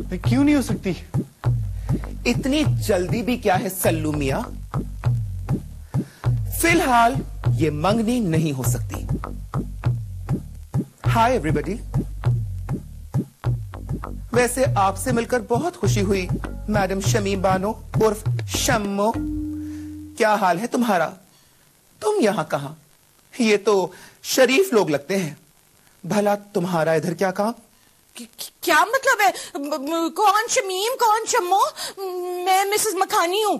क्यों नहीं हो सकती? इतनी जल्दी भी क्या है सल्लू मियां? फिलहाल ये मंगनी नहीं हो सकती। Hi everybody. वैसे आपसे मिलकर बहुत खुशी हुई मैडम शमीम बानो उर्फ शम्मो। क्या हाल है तुम्हारा? तुम यहां कहां? ये तो शरीफ लोग लगते हैं। भला तुम्हारा इधर क्या काम? क्या मतलब है? कौन शमीम, कौन शम्मो? मैं मिसेस मखानी हूं।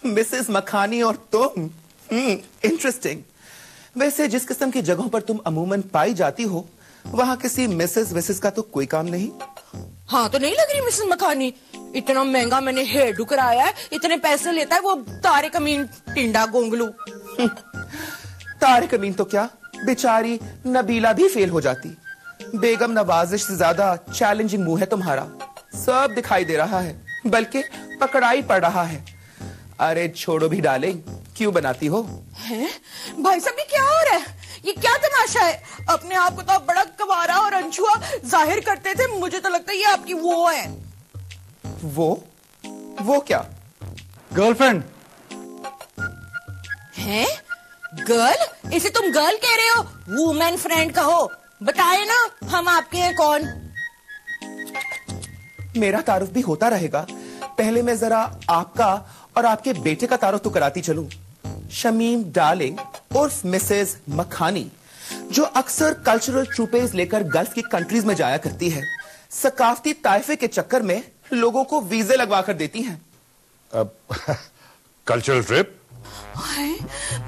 मिसेस मखानी और तुम? इंटरेस्टिंग। वैसे जिस किस्म की जगहों पर तुम अमूमन पाई जाती हो वहां किसी मिसेस विसेस का तो कोई काम नहीं। हाँ तो नहीं लग रही मिसेस मखानी? इतना महंगा मैंने हेयर डू कराया है, इतने पैसे लेता है वो तारे कमीन टिंडा गोंगलू। तारे कमीन तो क्या, बेचारी नबीला भी फेल हो जाती। बेगम नवाजिश से ज्यादा चैलेंजिंग मुंह है तुम्हारा। सब दिखाई दे रहा है, बल्कि पकड़ाई पड़ रहा है। अरे छोड़ो भी डालें, क्यों बनाती हो? हैं? भाई साहब ये क्या हो रहा है? ये क्या तमाशा है? अपने आप को तो आप बड़ा कवारा और अनछुआ जाहिर करते थे, मुझे तो लगता है ये आपकी वो है। वो क्या? गर्लफ्रेंड हैं? गर्ल? इसे तुम गर्ल कह रहे हो? वुमेन फ्रेंड कहो। बताए ना हम आपके हैं कौन। मेरा तारुफ भी होता रहेगा। पहले मैं जरा आपका और आपके बेटे का तारुफ तो कराती चलूं। शमीम डार्लिंग उर्फ मिसेस मखानी, जो अक्सर कल्चरल ट्रूपेज लेकर गल्फ की कंट्रीज में जाया करती है। सकाफती ताइफे के चक्कर में लोगों को वीजे लगवा कर देती हैं। Cultural trip?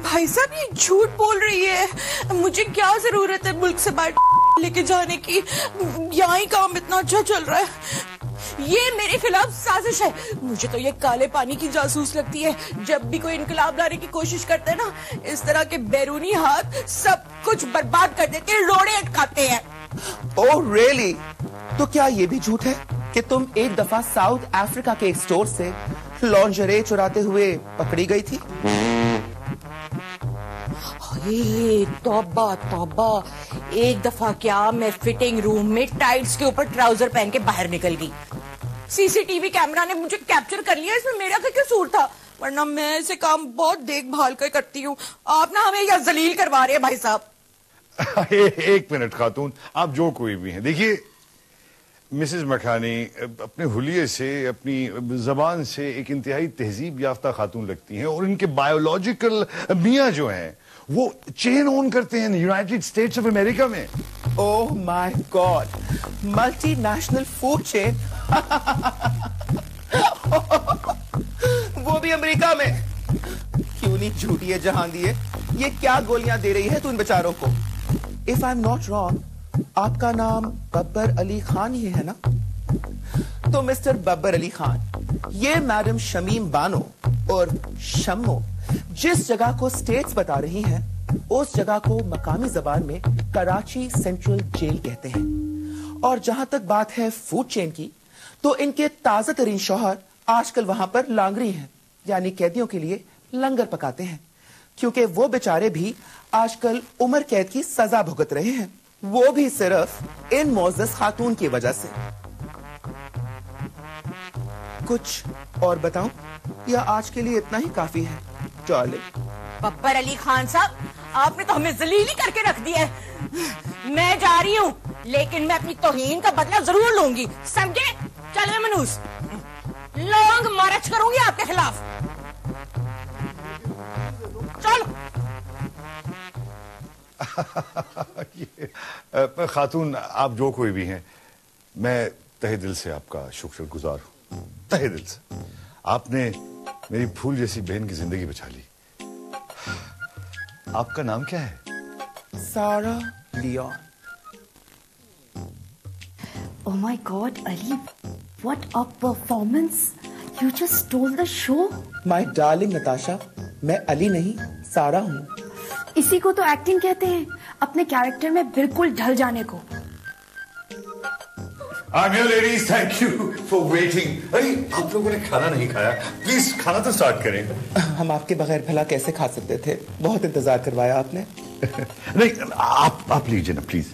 भाई साहब ये झूठ बोल रही है। मुझे क्या जरूरत है मुल्क से बाहर लेके जाने की? यहाँ ही काम इतना अच्छा चल रहा है। ये मेरे खिलाफ साजिश है। मुझे तो ये काले पानी की जासूस लगती है। जब भी कोई इनकलाब लाने की कोशिश करते हैं ना, इस तरह के बैरूनी हाथ सब कुछ बर्बाद कर देते हैं, रोड़े अटकाते हैं। Oh really? तो क्या ये भी झूठ है कि तुम एक दफा साउथ अफ्रीका के एक स्टोर से लॉन्जरे चुराते हुए पकड़ी गई थी? तौबा तौबा, एक दफा क्या मैं फिटिंग रूम में टाइट्स के ऊपर ट्राउजर पहन के बाहर निकल गई। सीसीटीवी कैमरा ने मुझे कैप्चर कर लिया। इसमें मेरा क्या कसूर था? वरना मैं ऐसे काम बहुत देखभाल कर करती हूँ। आप ना हमें यह जलील करवा रहे हैं भाई साहब। एक मिनट खातून, आप जो कोई भी हैं, देखिए मिसेस मखानी अपने हुलिये से, अपनी जबान से एक इंतहाई तहजीब याफ्ता खातून लगती हैं, और इनके बायोलॉजिकल मियाँ जो हैं वो चेन ओन करते हैं यूनाइटेड स्टेट्स ऑफ अमेरिका में। Oh my God, multinational food chain. वो भी अमेरिका में। क्यों नहीं झूठी है जहां दिए? ये क्या गोलियां दे रही है तू इन बेचारों को? If I am not wrong, आपका नाम बब्बर अली खान ही है ना? तो मिस्टर बब्बर अली खान, ये मैडम शमीम बानो और शम्मो जिस जगह को स्टेट्स बता रही हैं, उस जगह को मकामी जबान में कराची सेंट्रल जेल कहते हैं। और जहां तक बात है फूड चेन की, तो इनके ताजा तरीन शौहर आजकल वहां पर लांगरी हैं, यानी कैदियों के लिए लंगर पकाते हैं, क्योंकि वो बेचारे भी आजकल उम्र कैद की सजा भुगत रहे हैं, वो भी सिर्फ इन मोअज़्ज़ज़ खातून की वजह से। कुछ और बताऊं या आज के लिए इतना ही काफी है? डार्लिंग। बब्बर अली खान साहब, आपने तो हमें जलील ही करके रख दिया है। मैं जा रही हूँ, लेकिन मैं अपनी तौहीन का बदला जरूर लूंगी, समझे? चले मनूस, लॉन्ग मार्च करूंगी आपके खिलाफ। चलो। खातून, आप जो कोई भी हैं, मैं तहे दिल से आपका शुक्रगुजार हूं, तहे दिल से। आपने मेरी फूल जैसी बहन की जिंदगी बचा ली। आपका नाम क्या है? सारा Leone. Oh my God, Ali, what a performance! You just stole the show. My darling Natasha, मैं अली नहीं सारा हूँ। इसी को तो एक्टिंग कहते हैं, अपने कैरेक्टर में बिल्कुल ढल जाने को। I'm here, ladies. Thank you for waiting. अरे आप लोगों ने खाना नहीं खाया, प्लीज खाना तो स्टार्ट करें। हम आपके बगैर भला कैसे खा सकते थे? बहुत इंतजार करवाया आपने। नहीं, आप लीजिए ना प्लीज।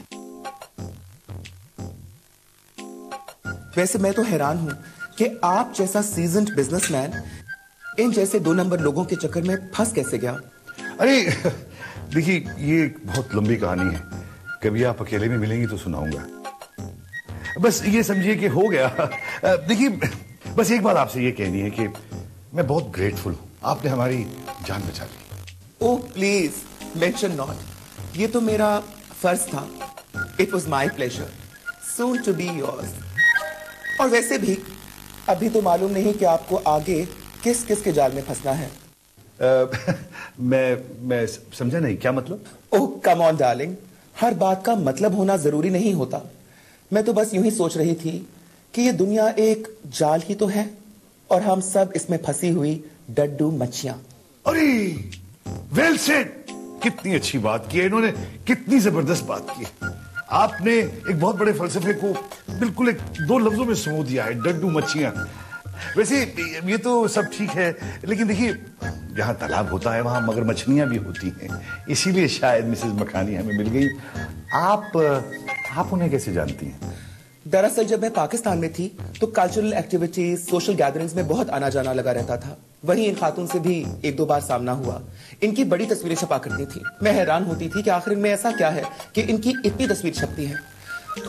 वैसे मैं तो हैरान हूं कि आप जैसा सीजन्ड बिजनेसमैन इन जैसे 2 नंबर लोगों के चक्कर में फंस कैसे गया। अरे देखिए, ये एक बहुत लंबी कहानी है, कभी आप अकेले में मिलेंगी तो सुनाऊंगा। बस ये समझिए कि हो गया। देखिए, बस एक बात आपसे ये कहनी है कि मैं बहुत ग्रेटफुल हूं, आपने हमारी जान बचा ली। ओह प्लीज मेंशन नॉट, ये तो मेरा फर्ज था। It was my pleasure, soon to be yours. और वैसे भी अभी तो मालूम नहीं कि आपको आगे किस किस के जाल में फंसना है। मैं समझा नहीं, क्या मतलब? ओह कम ऑन डार्लिंग, हर बात का मतलब होना जरूरी नहीं होता। मैं तो बस यूं ही सोच रही थी कि ये दुनिया एक जाल ही तो है और हम सब इसमें फंसी हुई डड्डू मच्छियां। अरे वेल सेड, कितनी अच्छी बात की है इन्होंने, कितनी जबरदस्त बात की है। आपने एक बहुत बड़े फलसफे को बिल्कुल 2 लफ्जों में समो दिया है, डड्डू मच्छियां। वैसे ये तो सब ठीक है, लेकिन देखिए, जहां तालाब होता है वहां मगर मछलियां भी होती हैं, इसीलिए शायद मिसेस मखानी हमें मिल गई। आप उन्हें कैसे जानती हैं? दरअसल जब मैं पाकिस्तान में थी तो कल्चरल एक्टिविटीज, सोशल गैदरिंग्स में बहुत आना जाना लगा रहता था। वहीं इन खातून से भी 1-2 बार सामना हुआ। इनकी बड़ी तस्वीरें छपा करती थी। मैं हैरान होती थी कि आखिर में ऐसा क्या है कि इनकी इतनी तस्वीर छपती है।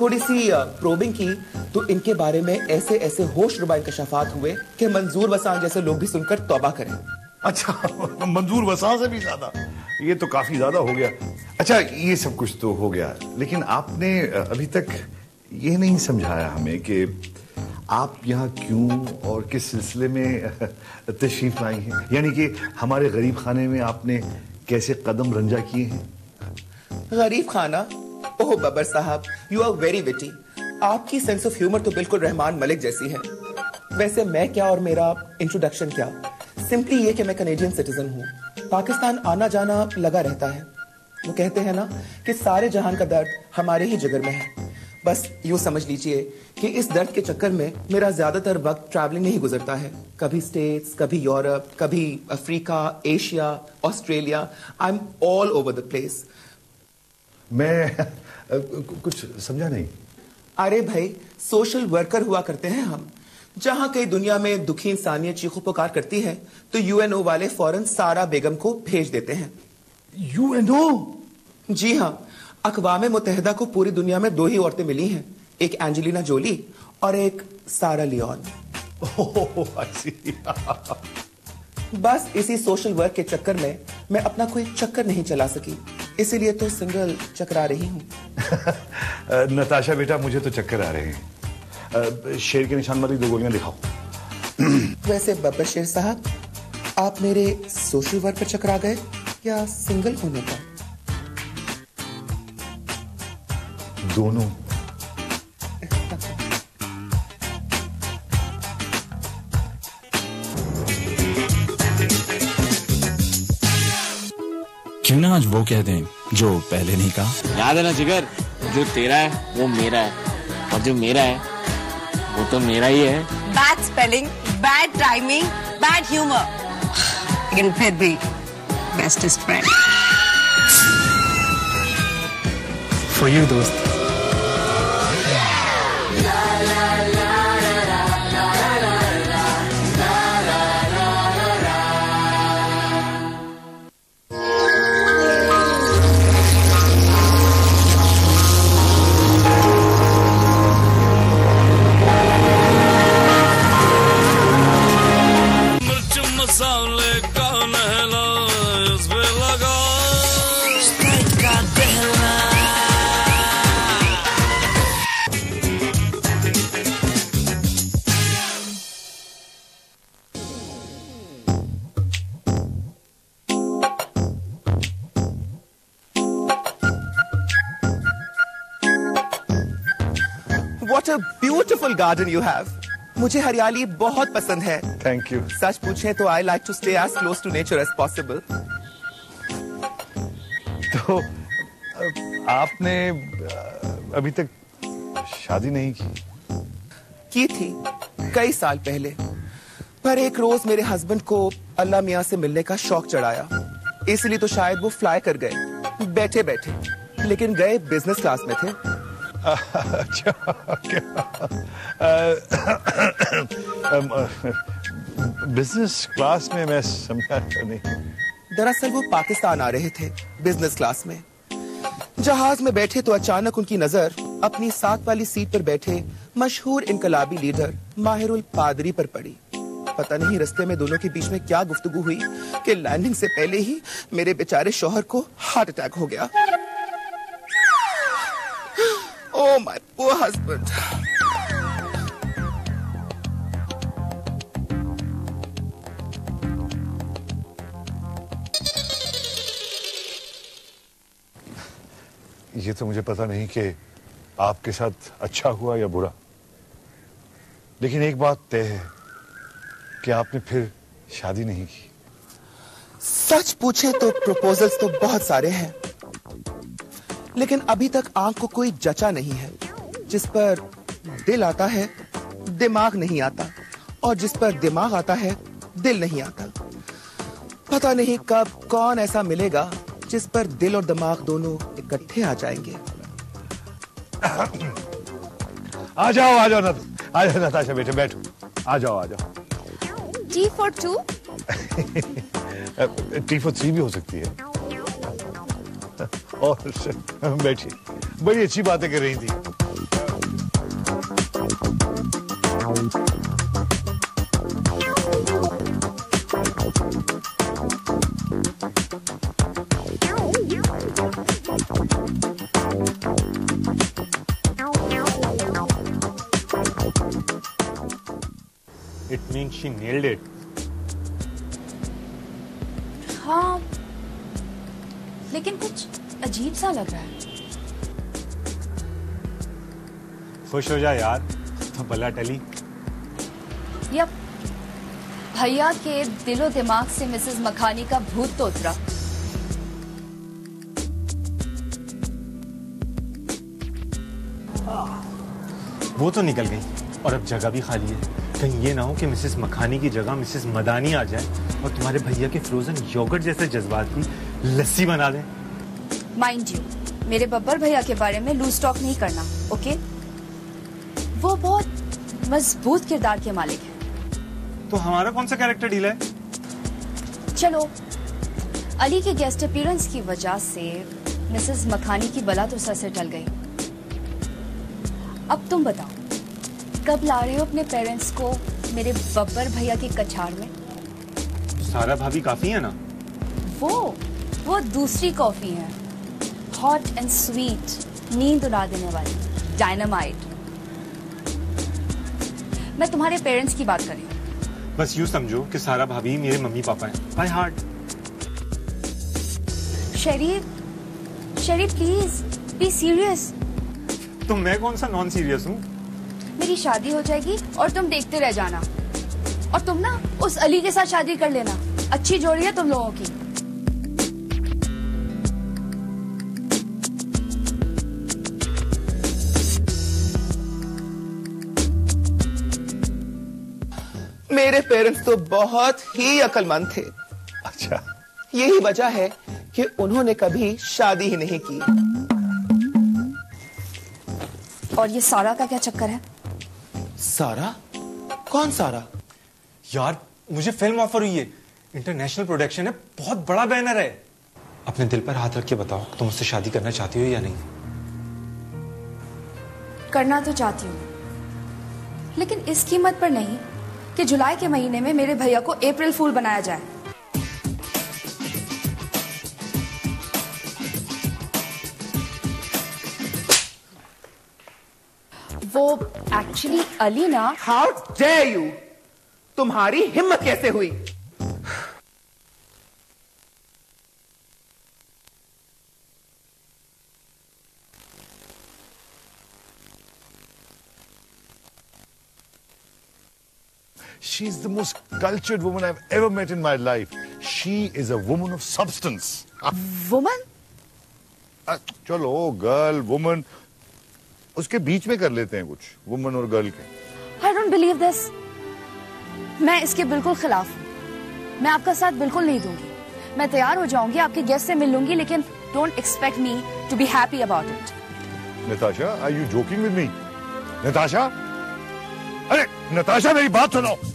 थोड़ी सी प्रोबिंग की तो इनके बारे में ऐसे ऐसे होशरुबा इंकशाफात हुए कि मंजूर वसान जैसे लोग भी सुनकर तौबा करें। अच्छा, मंजूर वसा से भी ज्यादा? ये तो काफी ज्यादा हो गया। अच्छा, ये सब कुछ तो हो गया, लेकिन आपने अभी तक ये नहीं समझाया हमें कि आप यहाँ क्यों और किस सिलसिले में तशरीफ लाई हैं, यानी कि हमारे गरीब खाने में आपने कैसे कदम रंजा किए हैं। गरीब खाना? ओह बब्बर साहब, यू आर वेरी विटी। आपकी सेंस ऑफ ह्यूमर तो बिल्कुल रहमान मलिक जैसी है। वैसे मैं क्या और मेरा इंट्रोडक्शन क्या, सिंपली ये कि मैं कनेडियन सिटीजन हूँ। पाकिस्तान आना जाना लगा रहता है। वो कहते हैं ना कि सारे जहान का दर्द हमारे ही जिगर में है। बस यूं समझ लीजिए कि इस दर्द के चक्कर में मेरा ज्यादातर वक्त ट्रैवलिंग में ही गुजरता है। कभी स्टेट्स, कभी यूरोप, कभी Africa, Asia, Australia. I am all over the place. मैं कुछ समझा नहीं। अरे भाई, सोशल वर्कर हुआ करते हैं हम। जहां कई दुनिया में दुखी इंसानियत चीखो पुकार करती है तो यूएनओ वाले फौरन सारा बेगम को भेज देते हैं। यूएनओ? जी हाँ, अक़वाम मुत्तहिदा को पूरी दुनिया में 2 ही औरतें मिली हैं, एक एंजेलिना जोली और एक सारा लियोन। बस इसी सोशल वर्क के चक्कर में मैं अपना कोई चक्कर नहीं चला सकी, इसीलिए तो सिंगल चकरा रही हूँ। नताशा बेटा, मुझे तो चक्कर आ रहे हैं। शेर के निशान वाली 2 गोलियां दिखाओ। वैसे बब्बर शेर साहब, आप मेरे सोशल वर्क पर चकरा गए या सिंगल होने पर? दोनों। क्यों ना आज वो कह दें जो पहले नहीं कहा। याद है ना जिगर, जो तेरा है वो मेरा है और जो मेरा है वो तो मेरा ही है। Bad spelling, bad timing, bad humour, लेकिन फिर भी बेस्टेस्ट फ्रेंड। फॉर यू दोस्त। What a beautiful garden you have. मुझे हरियाली बहुत पसंद है। Thank you. सच पूछे तो I like to stay as close to nature as possible. तो आपने अभी तक शादी नहीं की थी कई साल पहले, पर एक रोज मेरे हस्बैंड को अल्लाह मियां से मिलने का शौक चढ़ाया, इसलिए तो शायद वो फ्लाई कर गए बैठे बैठे, लेकिन गए बिजनेस क्लास में थे। बिजनेस क्लास में मैं समझा नहीं। दरअसल वो पाकिस्तान आ रहे थे बिजनेस क्लास में। जहाज में बैठे तो अचानक उनकी नजर अपनी साथ वाली सीट पर बैठे मशहूर इनकलाबी लीडर माहिरुल पादरी पर पड़ी। पता नहीं रास्ते में दोनों के बीच में क्या गुफ्तगू हुई कि लैंडिंग से पहले ही मेरे बेचारे शौहर को हार्ट अटैक हो गया। Oh my poor husband. ये तो मुझे पता नहीं कि आपके साथ अच्छा हुआ या बुरा, लेकिन एक बात तय है कि आपने फिर शादी नहीं की। सच पूछे तो प्रपोजल्स तो बहुत सारे हैं, लेकिन अभी तक आंख को कोई जचा नहीं है। जिस पर दिल आता है दिमाग नहीं आता, और जिस पर दिमाग आता है दिल नहीं आता। पता नहीं कब कौन ऐसा मिलेगा जिस पर दिल और दिमाग दोनों इकट्ठे आ जाएंगे। आ जाओ नताशा बेटे, बैठो। आ जाओ। Tea for two? T for 3 भी हो सकती है। और बैठिए, बड़ी अच्छी बातें कर रही थी। It means she nailed it. हाँ, लेकिन कुछ अजीब सा लग रहा है। खुश हो जा यार, तो भला टली। यप, भैया के दिलो दिमाग से मिसेस मखानी का भूत तो उतरा। वो तो निकल गई और अब जगह भी खाली है। कहीं ये ना हो कि मिसेस मखानी की जगह मिसेस मदानी आ जाए और तुम्हारे भैया के फ्रोजन योगर्ट जैसे जज्बात की लस्सी बना दें। माइंड यू, मेरे बब्बर भैया के बारे में लूज टॉक नहीं करना, ओके? वो बहुत मजबूत किरदार के मालिक हैं। तो हमारा कौन सा कैरेक्टर डील है? चलो, अली के गेस्ट अपीयरेंस की वजह से मिसेस मखानी की बला तो सर से टल गई। अब तुम बताओ, कब ला रहे हो अपने पेरेंट्स को मेरे बब्बर भैया के कछाड़ में? सारा भाभी काफी है ना? वो दूसरी कॉफी है, हॉट एंड स्वीट, नींद उड़ा देने वाली, डायनामाइट। मैं तुम्हारे पेरेंट्स की बात कर रही हूँ। बस यूं समझो कि सारा भाभी मेरे मम्मी पापा हैं, by heart. Sharif please be serious. तो मैं कौन सा नॉन सीरियस हूँ? मेरी शादी हो जाएगी और तुम देखते रह जाना, और तुम ना उस अली के साथ शादी कर लेना। अच्छी जोड़ी है तुम लोगों की। मेरे पेरेंट्स तो बहुत ही अक्लमंद थे। अच्छा, यही वजह है कि उन्होंने कभी शादी ही नहीं की। और ये सारा का क्या चक्कर है? सारा? कौन सारा? यार मुझे फिल्म ऑफर हुई है, इंटरनेशनल प्रोडक्शन है, बहुत बड़ा बैनर है। अपने दिल पर हाथ रख के बताओ, तुम उससे शादी करना चाहती हो या नहीं? करना तो चाहती हूँ, लेकिन इस कीमत पर नहीं कि जुलाई के महीने में मेरे भैया को अप्रैल फूल बनाया जाए। वो एक्चुअली अली ना। How dare you! तुम्हारी हिम्मत कैसे हुई? She is the most cultured woman I've ever met in my life. She is a woman of substance. Woman? चलो, गर्ल वुमन, उसके बीच में कर लेते हैं कुछ, वुमन और गर्ल के। I don't believe this. मैं इसके बिल्कुल खिलाफ हूँ। मैं आपका साथ बिल्कुल नहीं दूंगी। मैं तैयार हो जाऊंगी, आपके गेस्ट से मिल लूंगी, लेकिन don't expect me to be happy about it. Natasha, are you joking with me? Natasha, अरे नताशा मेरी बात सुनो।